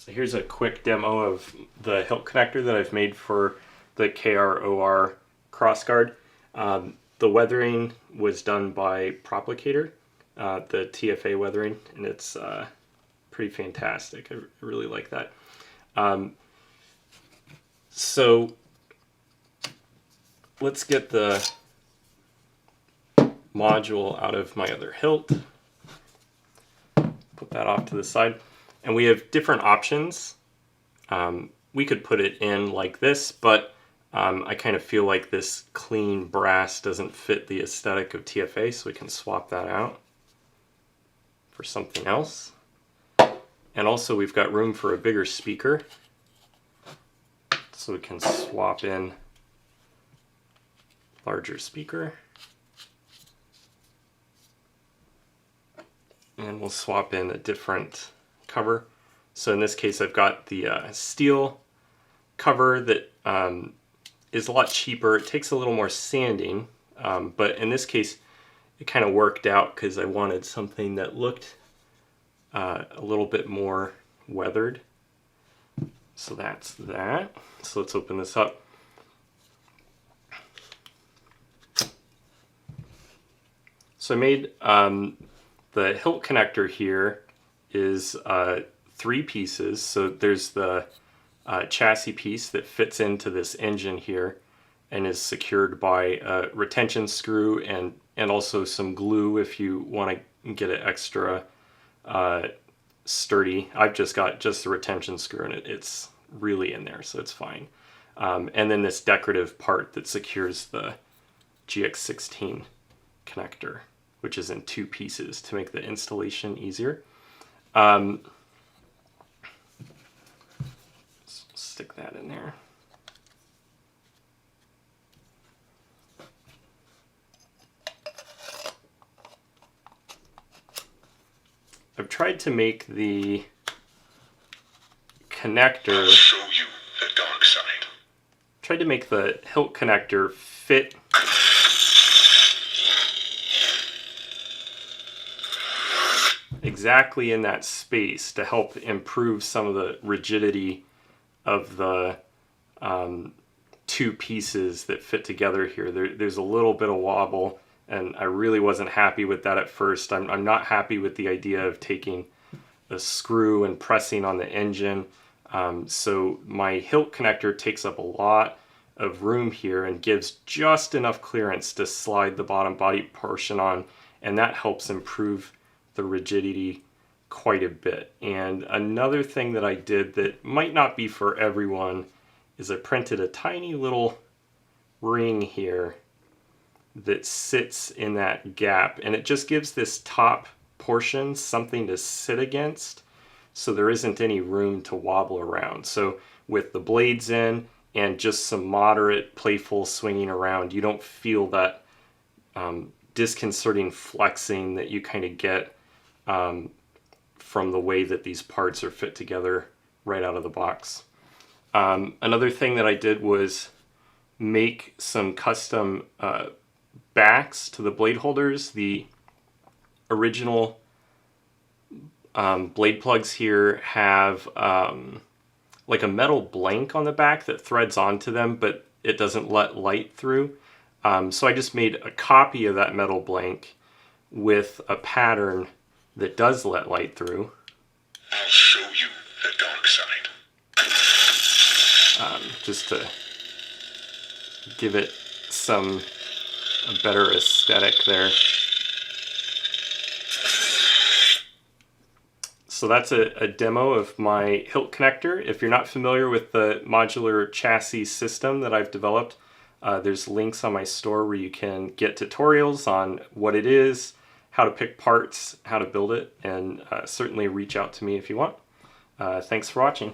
So here's a quick demo of the hilt connector that I've made for the KRORSSGUARD. The weathering was done by Proplicator, the TFA weathering, and it's pretty fantastic. I really like that. So let's get the module out of my other hilt. Put that off to the side. And we have different options. We could put it in like this, but I kind of feel like this clean brass doesn't fit the aesthetic of TFA, so we can swap that out for something else. And also we've got room for a bigger speaker, so we can swap in larger speaker. And we'll swap in a different cover. So in this case I've got the steel cover that is a lot cheaper. It takes a little more sanding, but in this case it kind of worked out because I wanted something that looked a little bit more weathered. So that's that. So let's open this up. So I made the hilt connector here is 3 pieces. So there's the chassis piece that fits into this engine here and is secured by a retention screw and also some glue if you want to get it extra sturdy. I've just got the retention screw and it's really in there, so it's fine. And then this decorative part that secures the GX16 connector, which is in 2 pieces to make the installation easier. Stick that in there. I've tried to make the connector. I'll show you the dark side. Tried to make the hilt connector fit exactly in that space to help improve some of the rigidity of the 2 pieces that fit together here. There's a little bit of wobble, and I really wasn't happy with that at first. I'm not happy with the idea of taking a screw and pressing on the engine. So my hilt connector takes up a lot of room here and gives just enough clearance to slide the bottom body portion on, and that helps improve the rigidity quite a bit. And another thing that I did that might not be for everyone is I printed a tiny little ring here that sits in that gap, and it just gives this top portion something to sit against so there isn't any room to wobble around. So with the blades in and just some moderate playful swinging around, you don't feel that disconcerting flexing that you kind of get from the way that these parts are fit together right out of the box. Another thing that I did was make some custom backs to the blade holders. The original blade plugs here have like a metal blank on the back that threads onto them, but it doesn't let light through. So I just made a copy of that metal blank with a pattern that does let light through. I'll show you the dark side. Just to give it a better aesthetic there. So that's a demo of my hilt connector. If you're not familiar with the Modular Chassis System that I've developed, there's links on my store where you can get tutorials on what it is, how to pick parts, how to build it, and certainly reach out to me if you want. Thanks for watching.